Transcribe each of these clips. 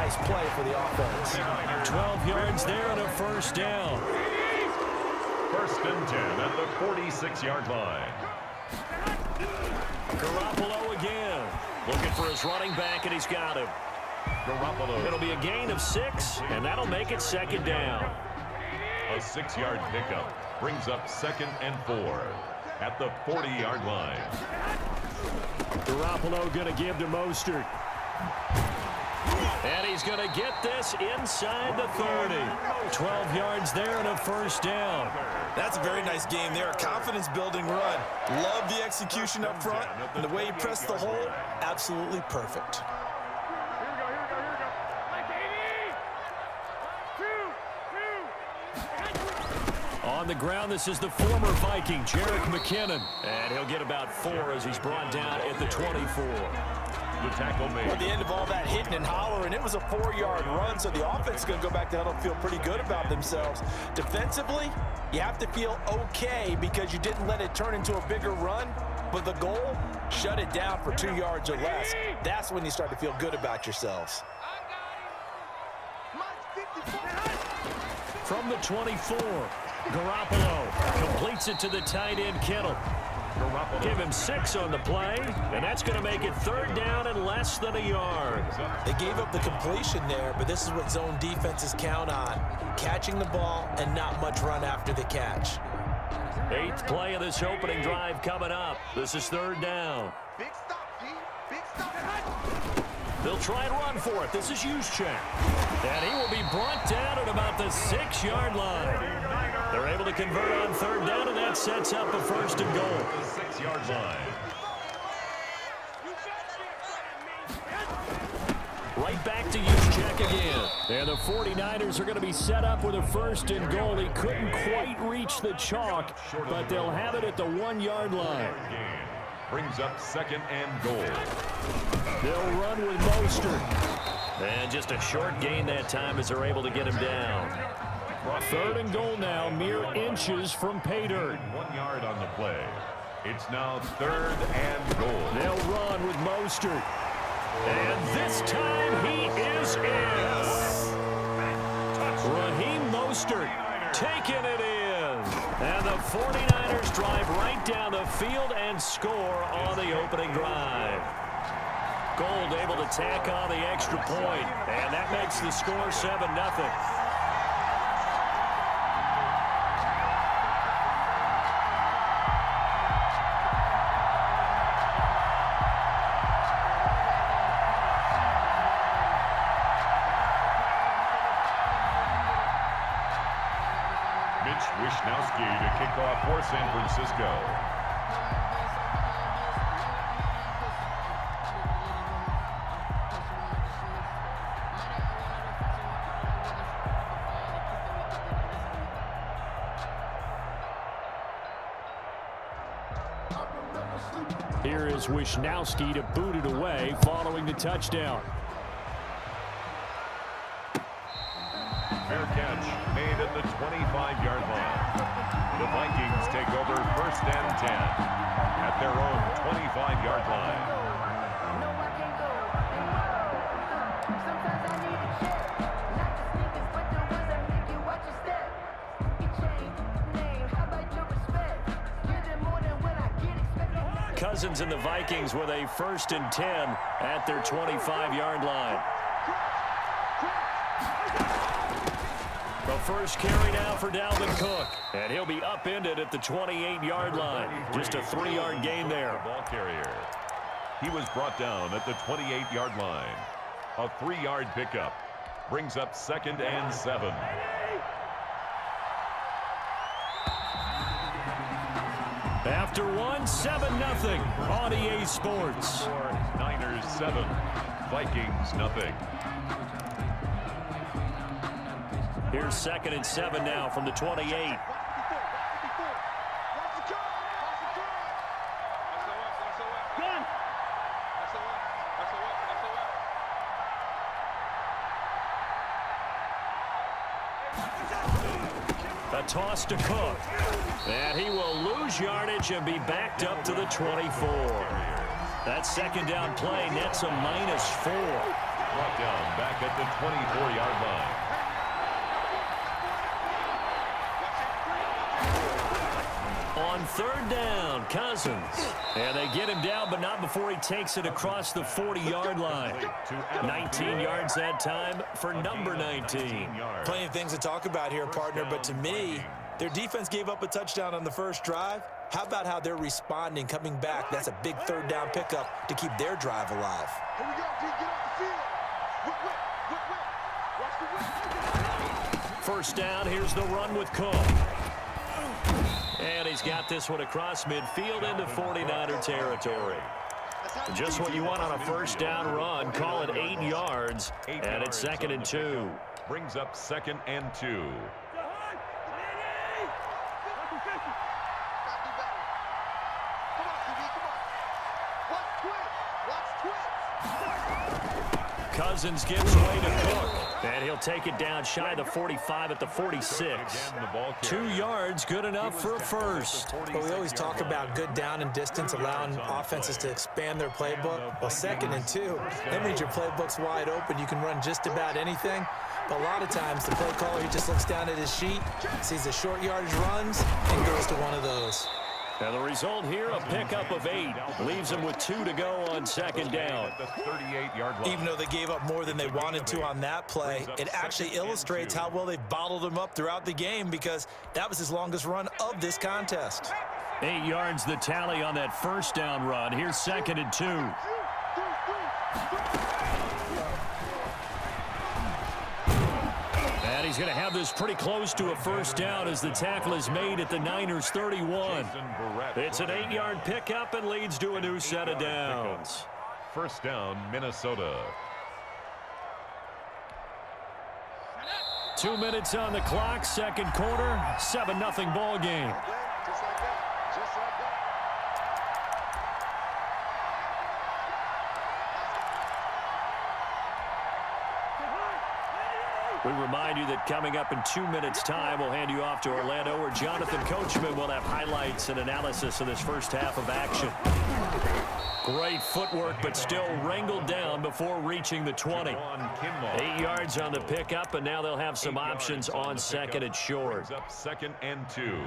Nice play for the offense. 12 yards there and a first down. First and 10 at the 46-yard line. Garoppolo again. Looking for his running back, and he's got him. Garoppolo. It'll be a gain of 6, and that'll make it second down. A 6-yard pickup brings up second and 4 at the 40-yard line. Garoppolo going to give to Mostert. And he's going to get this inside the 30. 12 yards there and a first down. That's a very nice game there. Confidence-building run. Love the execution up front. And the way he pressed the hole, absolutely perfect. On the ground, this is the former Viking, Jerick McKinnon. And he'll get about 4 as he's brought down at the 24. The tackle made. At the end of all that hitting and hollering, it was a 4-yard run, so the offense is going to go back to huddle and feel pretty good about themselves. Defensively, you have to feel okay because you didn't let it turn into a bigger run, but the goal, shut it down for 2 yards or less. That's when you start to feel good about yourselves. From the 24, Garoppolo completes it to the tight end, Kittle. Give him 6 on the play, and that's going to make it third down and less than a yard. They gave up the completion there, but this is what zone defenses count on. Catching the ball and not much run after the catch. 8th play of this opening drive coming up. This is third down. Big stop, D. Big stop. They'll try and run for it. This is Juszczyk. And he will be brought down at about the 6-yard line. They're able to convert on third down, and that sets up a first and goal. The 6-yard line. Right back to Juszczyk again. And the 49ers are going to be set up with a first and goal. He couldn't quite reach the chalk, but they'll have it at the 1-yard line. Brings up second and goal. They'll run with Mostert. And just a short gain that time as they're able to get him down. Third and goal now, mere inches from pay dirt. 1 yard on the play. It's now third and goal. They'll run with Mostert. And this time he is in. Raheem Mostert taking it in. And the 49ers drive right down the field and score on the opening drive. Gold able to tack on the extra point, and that makes the score 7-0. Wishnowski to kick off for San Francisco. Here is Wishnowski to boot it away following the touchdown. Fair catch made at the 25-yard line. The Vikings take over first and 10 at their own 25-yard line. Cousins and the Vikings with a first and 10 at their 25-yard line. The first carry now for Dalvin Cook. And he'll be upended at the 28-yard line. Just a 3-yard gain there. Ball carrier. He was brought down at the 28-yard line. A 3-yard pickup brings up second and 7. After one, 7-0 on EA Sports. Niners 7, Vikings nothing. Here's second and 7 now from the 28. A toss to Cook. And he will lose yardage and be backed up to the 24. That second down play nets a -4. Brought down back at the 24-yard line. On third down, Cousins. And they get him down, but not before he takes it across the 40-yard line. 19 yards that time for number 19. Plenty of things to talk about here, partner, but to me, their defense gave up a touchdown on the first drive. How about how they're responding, coming back? That's a big third down pickup to keep their drive alive. Here we go, D. Get off the field. Whip. First down, here's the run with Cook. And he's got this one across midfield into 49er territory. Just what you want on a first down run. Call it 8 yards, and it's 2nd and 2. Brings up 2nd and 2. Cousins gives way to Cook, and he'll take it down shy of the 45 at the 46. 2 yards, good enough for a first. But we always talk about good down and distance, allowing offenses to expand their playbook. Well, 2nd and 2, that means your playbook's wide open. You can run just about anything. But a lot of times, the play caller, he just looks down at his sheet, sees the short yardage runs, and goes to one of those. And the result here, a pickup of 8. Leaves them with 2 to go on 2nd down. Even though they gave up more than they wanted to on that play, it actually illustrates how well they've bottled them up throughout the game, because that was his longest run of this contest. 8 yards the tally on that first down run. Here's 2nd and 2. And he's going to have this pretty close to a first down as the tackle is made at the Niners 31. It's an 8-yard pickup and leads to a new set of downs. First down, Minnesota. 2 minutes on the clock, second quarter, 7-0 ball game. Just like that. Just like that. We remind you that coming up in 2 minutes' time, we'll hand you off to Orlando, where Jonathan Coachman will have highlights and analysis of this first half of action. Great footwork, but still wrangled down before reaching the 20. 8 yards on the pickup, and now they'll have some options on 2nd and short. Up 2nd and 2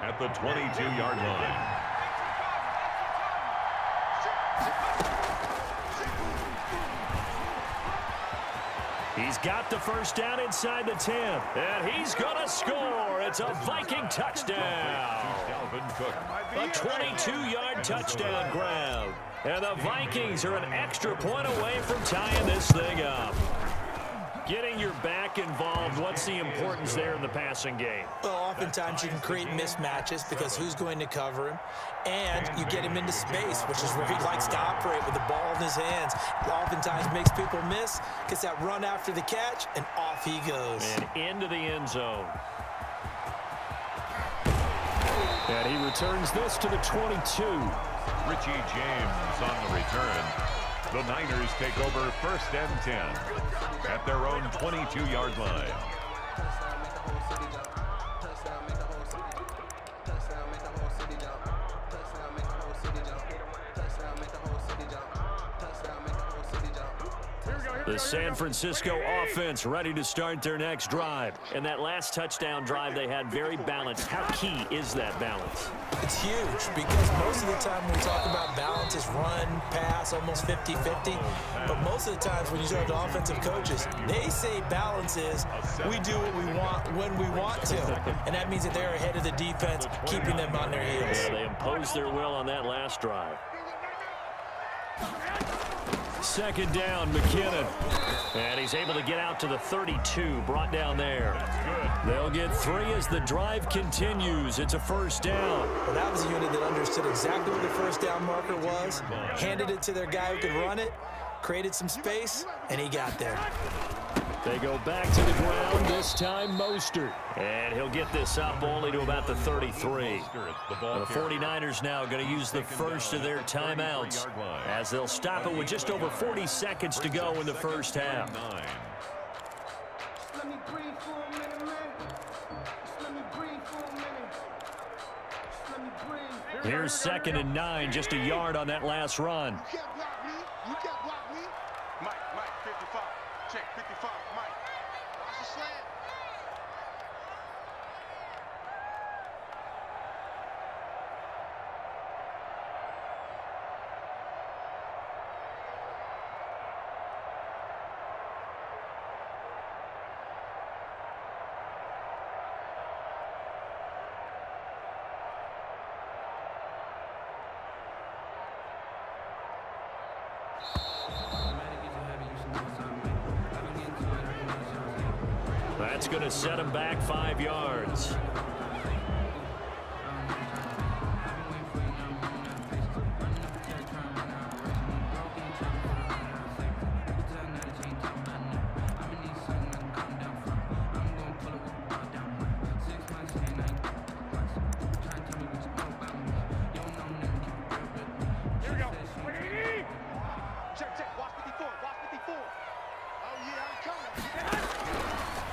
at the 22-yard line. He's got the first down inside the 10, and he's going to score. It's a Viking touchdown. A 22-yard touchdown grab. And the Vikings are an extra point away from tying this thing up. Getting your back involved, what's the importance there in the passing game? Well, oftentimes you can create mismatches because who's going to cover him, and you get him into space, which is where he likes to operate with the ball in his hands. It oftentimes makes people miss, gets that run after the catch, and off he goes. And into the end zone. And he returns this to the 22. Richie James on the return. The Niners take over 1st and 10 at their own 22-yard line. The San Francisco offense ready to start their next drive. And that last touchdown drive they had very balanced. How key is that balance? It's huge, because most of the time when we talk about balance is run, pass, almost 50-50. But most of the times when you talk to offensive coaches, they say balance is we do what we want when we want to. And that means that they're ahead of the defense, keeping them on their heels. Yeah, they imposed their will on that last drive. 2nd down, McKinnon. And he's able to get out to the 32, brought down there. They'll get 3 as the drive continues. It's a first down. Well, that was a unit that understood exactly what the first down marker was, handed it to their guy who could run it, created some space, and he got there. They go back to the ground, this time Mostert. And he'll get this up only to about the 33. The 49ers now going to use the first of their timeouts, as they'll stop it with just over 40 seconds to go in the first half. Here's 2nd and 9, just a yard on that last run. You can't block me. You can't block me. Mike. 55. Check 55. Mike. Watch the slant. That's going to set him back 5 yards.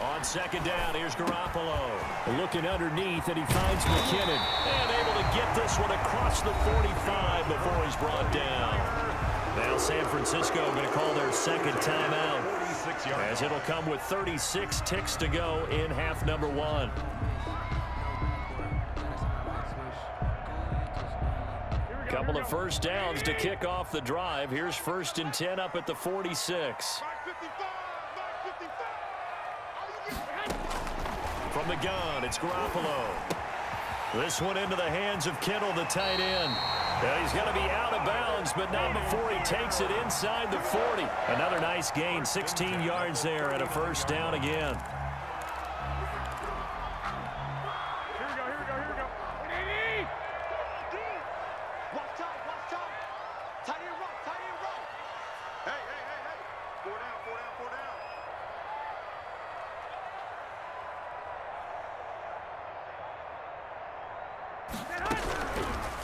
On second down, here's Garoppolo. Looking underneath, and he finds McKinnon. And able to get this one across the 45 before he's brought down. Now San Francisco going to call their second timeout, as it'll come with 36 ticks to go in half number 1. Couple of first downs to kick off the drive. Here's 1st and 10 up at the 46. From the gun, it's Garoppolo. This one into the hands of Kittle, the tight end. He's going to be out of bounds, but not before he takes it inside the 40. Another nice gain, 16 yards there, and a first down again.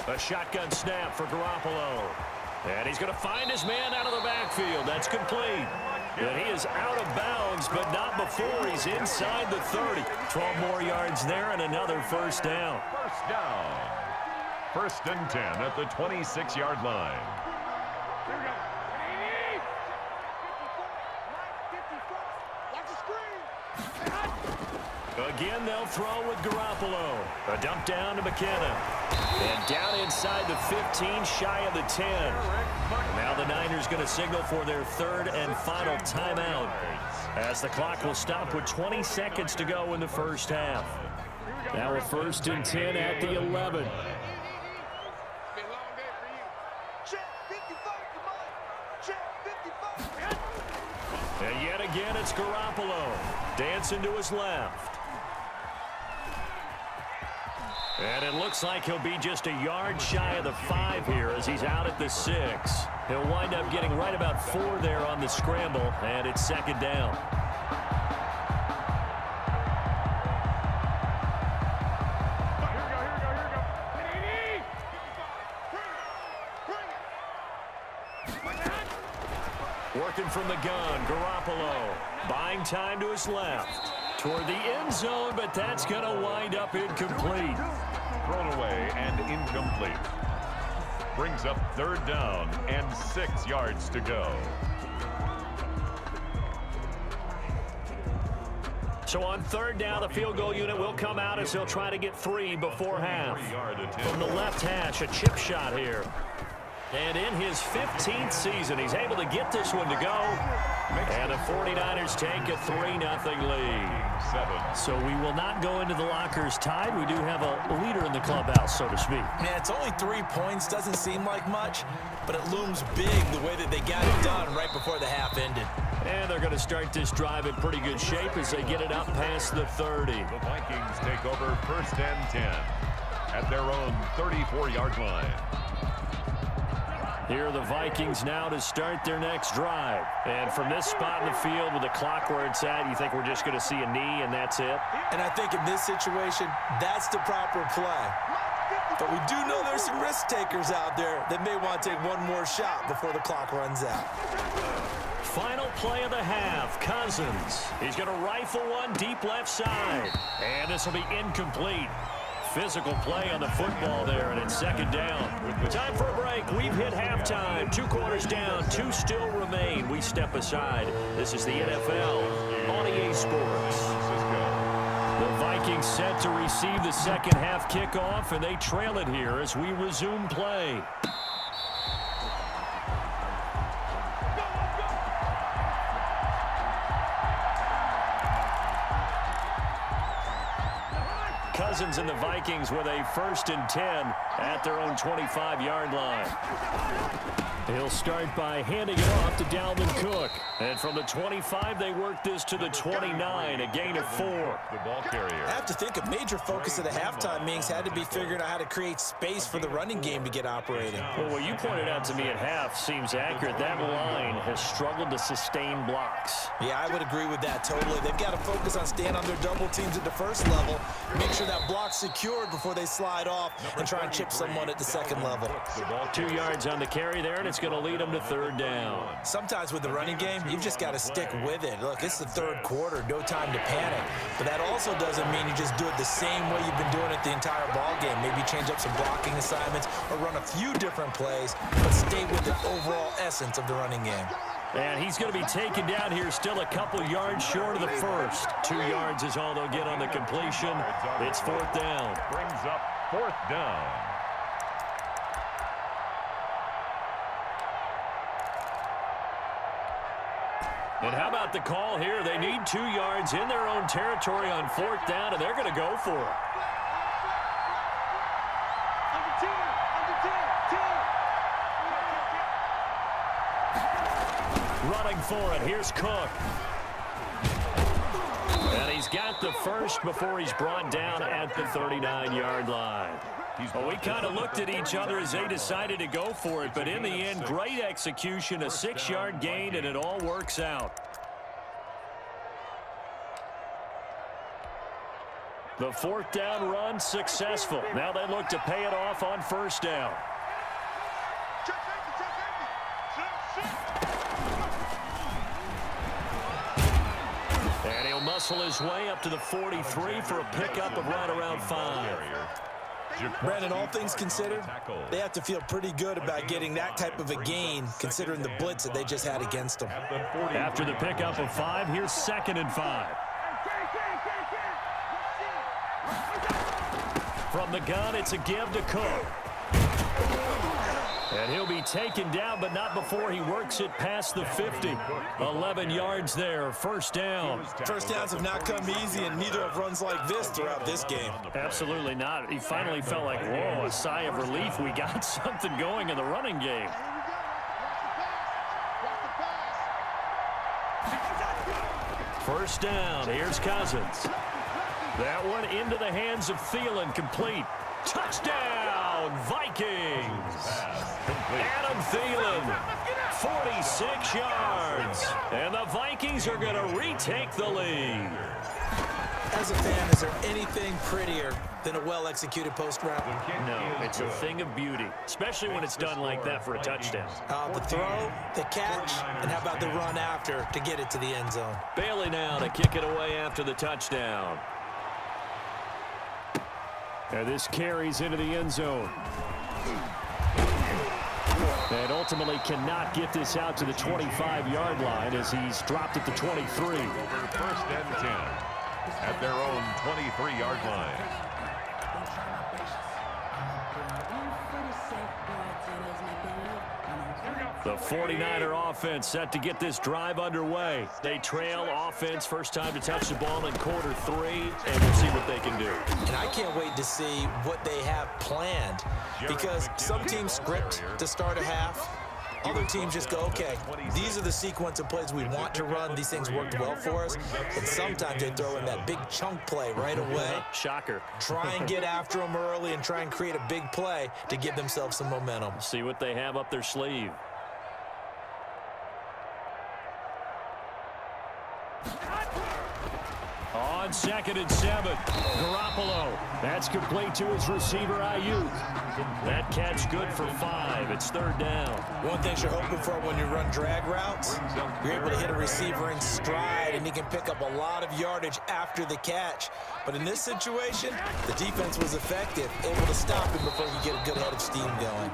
A shotgun snap for Garoppolo. And he's going to find his man out of the backfield. That's complete. And he is out of bounds, but not before he's inside the 30. 12 more yards there and another first down. First down. 1st and 10 at the 26-yard line. Here we go. Watch the screen. Again, they'll throw with Garoppolo. A dump down to McKinnon. And down inside the 15, shy of the 10. Now the Niners going to signal for their 3rd and final timeout, as the clock will stop with 20 seconds to go in the first half. Now a 1st and 10 at the 11. And yet again, it's Garoppolo dancing to his left. And it looks like he'll be just a yard shy of the 5 here as he's out at the 6. He'll wind up getting right about 4 there on the scramble, and it's second down. Working from the gun, Garoppolo buying time to his left. Toward the end zone, but that's going to wind up incomplete. Thrown away and incomplete. Brings up 3rd down and 6 yards to go. So on 3rd down, the field goal unit will come out as they'll try to get 3 before half. From the left hash, a chip shot here. And in his 15th season, he's able to get this one to go. And the 49ers take a 3-0 lead. So we will not go into the lockers tied. We do have a leader in the clubhouse, so to speak. Yeah, it's only 3 points. Doesn't seem like much, but it looms big the way that they got it done right before the half ended. And they're going to start this drive in pretty good shape as they get it up past the 30. The Vikings take over 1st and 10 at their own 34-yard line. Here are the Vikings now to start their next drive. And from this spot in the field with the clock where it's at, you think we're just going to see a knee and that's it? And I think in this situation, that's the proper play. But we do know there's some risk takers out there that may want to take one more shot before the clock runs out. Final play of the half, Cousins. He's going to rifle one deep left side. And this will be incomplete. physical play on the football there, and it's second down. Time for a break. We've hit halftime. 2 quarters down, 2 still remain. We step aside. This is the NFL on EA Sports. The Vikings set to receive the second half kickoff, and they trail it here as we resume play. Cousins and the Vikings with a 1st and 10 at their own 25-yard line. He'll start by handing it off to Dalvin Cook. And from the 25, they work this to the 29, a gain of 4. The ball carrier. I have to think a major focus of the halftime meetings had to be figuring out how to create space for the running game to get operating. Well, what you pointed out to me at half seems accurate. That line has struggled to sustain blocks. Yeah, I would agree with that totally. They've got to focus on staying on their double teams at the first level, make sure that block's secured before they slide off and try and chip someone at the second level. 2 yards on the carry there, and it's going to lead them to 3rd down. Sometimes with the running game, you've just got to stick with it. Look, it's the 3rd quarter, no time to panic. But that also doesn't mean you just do it the same way you've been doing it the entire ball game. Maybe change up some blocking assignments or run a few different plays, but stay with the overall essence of the running game. And he's going to be taken down here, still a couple yards short of the first. 2 yards is all they'll get on the completion. It's 4th down. Brings up 4th down. And how about the call here? They need 2 yards in their own territory on 4th down, and they're going to go for it. Running for it, here's Cook. And he's got the first before he's brought down at the 39-yard line. Well, we kind of looked at each other as they decided to go for it, but in the end, great execution, a 6-yard gain, and it all works out. The 4th down run successful. Now they look to pay it off on 1st down. And he'll muscle his way up to the 43 for a pickup of right around 5. Brandon, all things considered, they have to feel pretty good about getting that type of a gain, considering the blitz that they just had against them. After the pickup of 5, here's 2nd and 5. From the gun, it's a give to Cook. And he'll be taken down, but not before he works it past the 50. 11 yards there, 1st down. First downs have not come easy, and neither have runs like this throughout this game. Absolutely not. He finally felt like, whoa, a sigh of relief. We got something going in the running game. First down, here's Cousins. That one into the hands of Thielen, complete. Touchdown, Vikings! Adam Thielen, 46 yards. And the Vikings are going to retake the lead. As a fan, is there anything prettier than a well-executed post route? No, it's a thing of beauty, especially when it's done like that for a touchdown. The throw, the catch, and how about the run after to get it to the end zone? Bailey now to kick it away after the touchdown. And this carries into the end zone. And ultimately cannot get this out to the 25-yard line as he's dropped at the 23. Over 1st and 10 at their own 23-yard line. The 49er offense set to get this drive underway. They trail offense, first time to touch the ball in quarter 3, and we'll see what they can do. And I can't wait to see what they have planned, because some teams script to start a half. Other teams just go, okay, these are the sequence of plays we want to run. These things worked well for us. And sometimes they throw in that big chunk play right away. Shocker. Try and get after them early and try and create a big play to give themselves some momentum. See what they have up their sleeve. On 2nd and 7, Garoppolo. That's complete to his receiver, Ayuk. That catch good for 5. It's 3rd down. One thing you're hoping for when you run drag routes, you're able to hit a receiver in stride, and he can pick up a lot of yardage after the catch. But in this situation, the defense was effective, able to stop him before he get a good head of steam going.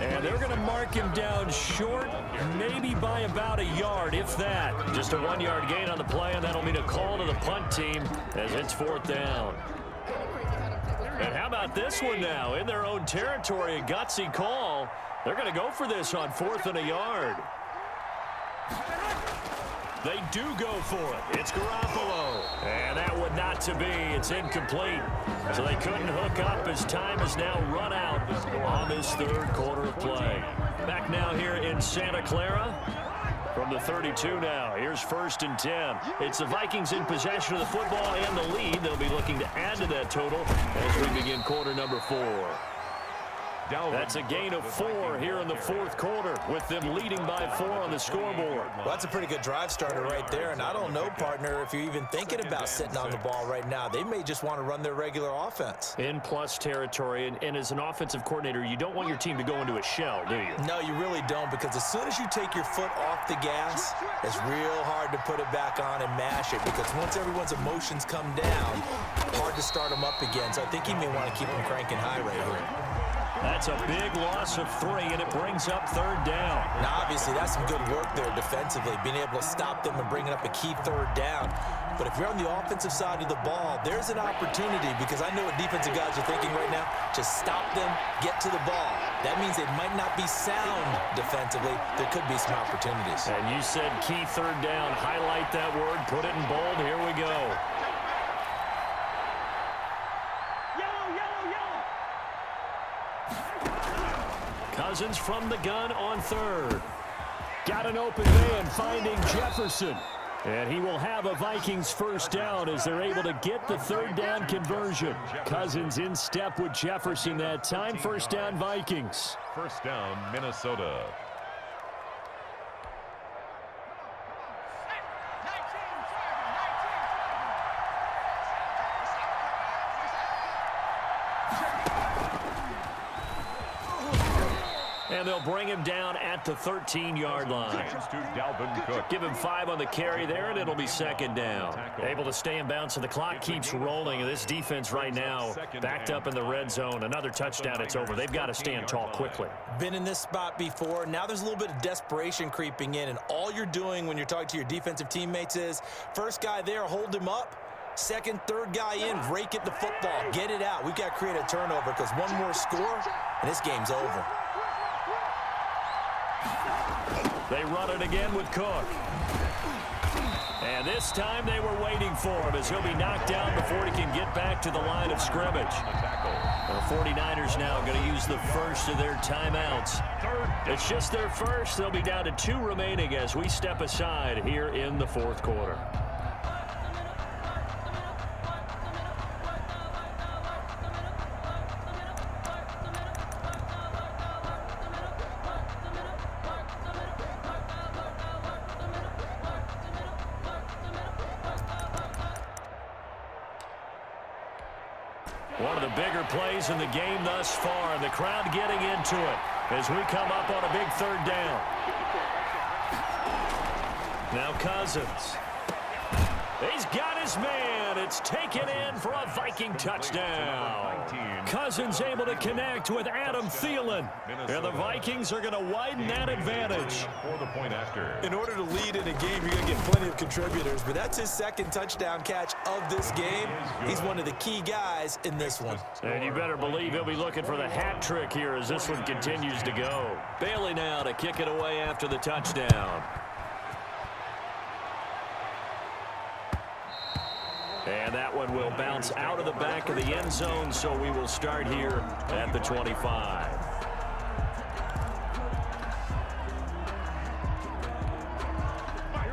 And they're going to mark him down short, maybe by about a yard, if that. Just a 1-yard gain on the play, and that'll mean a call to the punt team as it's 4th down. And how about this one now? In their own territory, a gutsy call. They're going to go for this on 4th and a yard. They do go for it. It's Garoppolo. And that would not to be. It's incomplete. So they couldn't hook up as time has now run out on this 3rd quarter of play. Back now here in Santa Clara. From the 32 now, here's 1st and 10. It's the Vikings in possession of the football and the lead. They'll be looking to add to that total as we begin quarter number 4. That's a gain of 4 here in the 4th quarter with them leading by 4 on the scoreboard. Well, that's a pretty good drive starter right there, and I don't know, partner, if you're even thinking about sitting on the ball right now. They may just want to run their regular offense. In plus territory, and as an offensive coordinator, you don't want your team to go into a shell, do you? No, you really don't, because as soon as you take your foot off the gas, it's real hard to put it back on and mash it, because once everyone's emotions come down, hard to start them up again. So I think he may want to keep them cranking high right here. That's a big loss of 3, and it brings up 3rd down. Now, obviously, that's some good work there defensively, being able to stop them and bringing up a key 3rd down. But if you're on the offensive side of the ball, there's an opportunity, because I know what defensive guys are thinking right now. Just stop them, get to the ball. That means they might not be sound defensively. There could be some opportunities. And you said key 3rd down. Highlight that word, put it in bold. Here we go. Cousins from the gun on 3rd. Got an open man finding Jefferson. And he will have a Vikings 1st down as they're able to get the 3rd down conversion. Cousins in step with Jefferson that time. 1st down Vikings. 1st down Minnesota. And they'll bring him down at the 13-yard line. Give him 5 on the carry there, and it'll be 2nd down. Able to stay in bounds, so the clock keeps rolling. This defense right now backed up in the red zone. Another touchdown, it's over. They've got to stand tall quickly. Been in this spot before. Now there's a little bit of desperation creeping in, and all you're doing when you're talking to your defensive teammates is, first guy there, hold him up. 2nd, 3rd guy in, rake at the football. Get it out. We've got to create a turnover, because one more score, and this game's over. They run it again with Cook. And this time they were waiting for him as he'll be knocked down before he can get back to the line of scrimmage. The 49ers now going to use the first of their timeouts. It's just their first. They'll be down to 2 remaining as we step aside here in the 4th quarter. One of the bigger plays in the game thus far. The crowd getting into it as we come up on a big 3rd down. Now Cousins. He's got his man. It's taken in for a Viking touchdown. Cousins able to connect with Adam Thielen. And the Vikings are going to widen that advantage. In order to lead in a game, you're going to get plenty of contributors, but that's his 2nd touchdown catch of this game. He's one of the key guys in this one. And you better believe he'll be looking for the hat trick here as this one continues to go. Bailey now to kick it away after the touchdown. And that one will bounce out of the back of the end zone, so we will start here at the 25.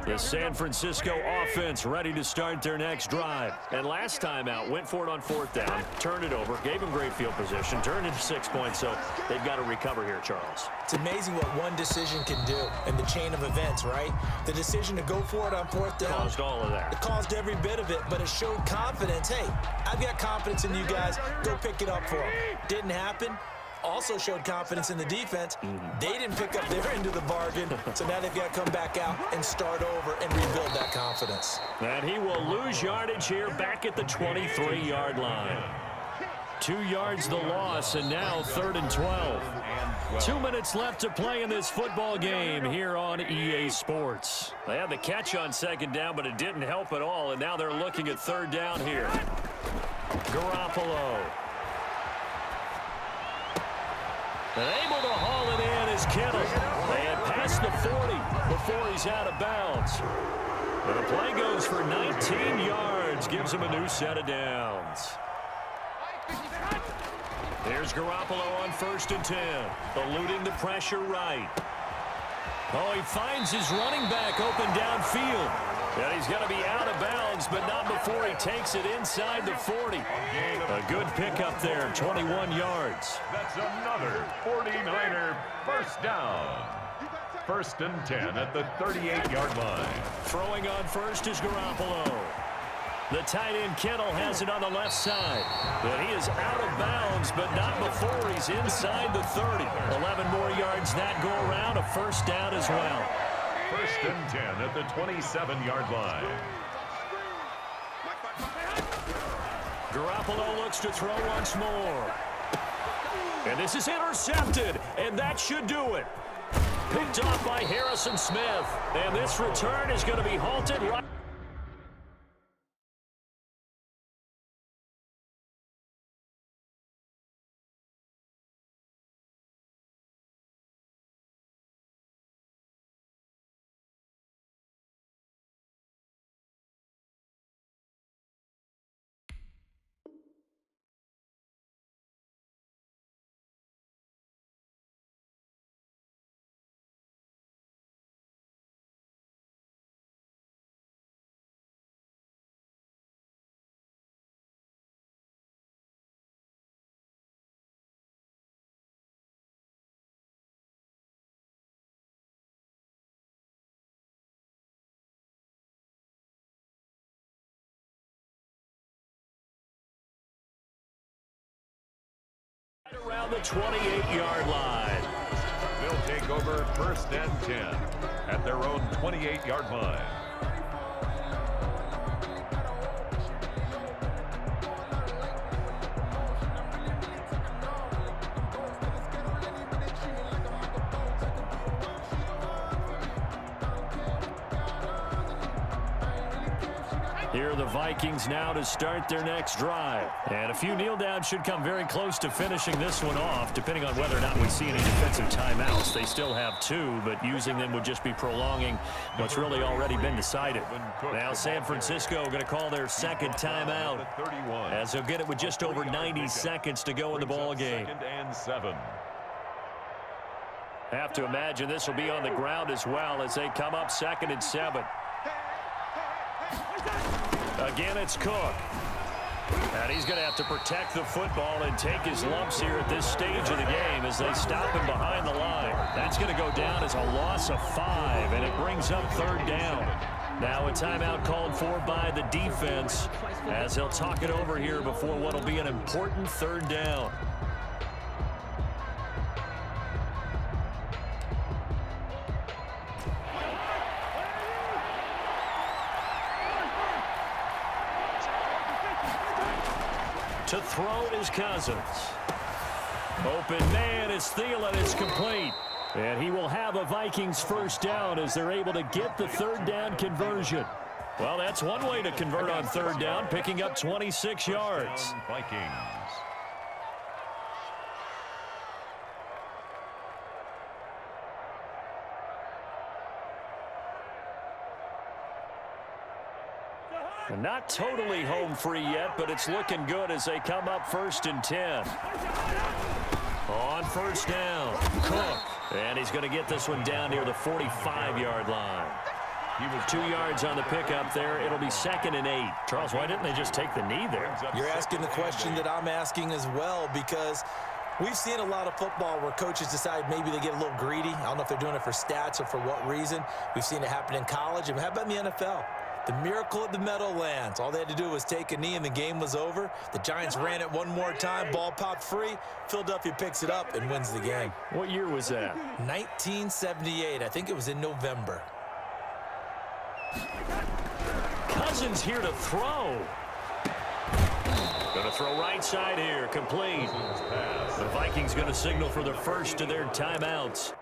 The San Francisco offense ready to start their next drive. And last time out, went for it on 4th down, turned it over, gave them great field position, turned into 6 points, so they've got to recover here, Charles. It's amazing what one decision can do in the chain of events, right? The decision to go for it on 4th down. Caused all of that. It caused every bit of it, but it showed confidence. Hey, I've got confidence in you guys. Go pick it up for them. Didn't happen. Also showed confidence in the defense. They didn't pick up their end of the bargain, so now they've got to come back out and start over and rebuild that confidence. And he will lose yardage here back at the 23-yard line. 2 yards the loss, and now 3rd and 12. 2 minutes left to play in this football game here on EA Sports. They had the catch on 2nd down, but it didn't help at all, and now they're looking at 3rd down here. Garoppolo. And able to haul it in is Kittle. They had passed the 40 before he's out of bounds. And the play goes for 19 yards, gives him a new set of downs. There's Garoppolo on 1st and 10, eluding the pressure right. Oh, he finds his running back open downfield. And he's going to be out of bounds, but not before he takes it inside the 40. A good pickup there, 21 yards. That's another 49er first down. 1st and 10 at the 38-yard line. Throwing on 1st is Garoppolo. The tight end Kittle has it on the left side. But he is out of bounds, but not before he's inside the 30. 11 more yards that go around, a first down as well. 1st and 10 at the 27-yard line. Garoppolo looks to throw once more. And this is intercepted, and that should do it. Picked off by Harrison Smith. And this return is going to be halted right. Around the 28-yard line. They'll take over 1st and 10 at their own 28-yard line. Here are the Vikings now to start their next drive. And a few kneel downs should come very close to finishing this one off, depending on whether or not we see any defensive timeouts. They still have 2, but using them would just be prolonging what's really already been decided. Now San Francisco going to call their 2nd timeout, as they'll get it with just over 90 seconds to go in the ball game. 2nd and 7. Have to imagine this will be on the ground as well as they come up 2nd and 7. Again, it's Cook. And he's going to have to protect the football and take his lumps here at this stage of the game as they stop him behind the line. That's going to go down as a loss of 5, and it brings up 3rd down. Now a timeout called for by the defense as they'll talk it over here before what will be an important 3rd down. To throw is Cousins. Open man is Thielen. It's complete. And he will have a Vikings first down as they're able to get the 3rd down conversion. Well, that's one way to convert on 3rd down, picking up 26 yards. Vikings. Not totally home free yet, but it's looking good as they come up 1st and 10. On 1st down, Cook. And he's going to get this one down near the 45-yard line. He was 2 yards on the pickup there. It'll be 2nd and 8. Charles, why didn't they just take the knee there? You're asking the question that I'm asking as well, because we've seen a lot of football where coaches decide maybe they get a little greedy. I don't know if they're doing it for stats or for what reason. We've seen it happen in college. And how about in the NFL? The miracle at the Meadowlands. All they had to do was take a knee and the game was over. The Giants ran it one more time. Ball popped free. Philadelphia picks it up and wins the game. What year was that? 1978. I think it was in November. Cousins here to throw. Going to throw right side here. Complete. The Vikings going to signal for the first of their timeouts.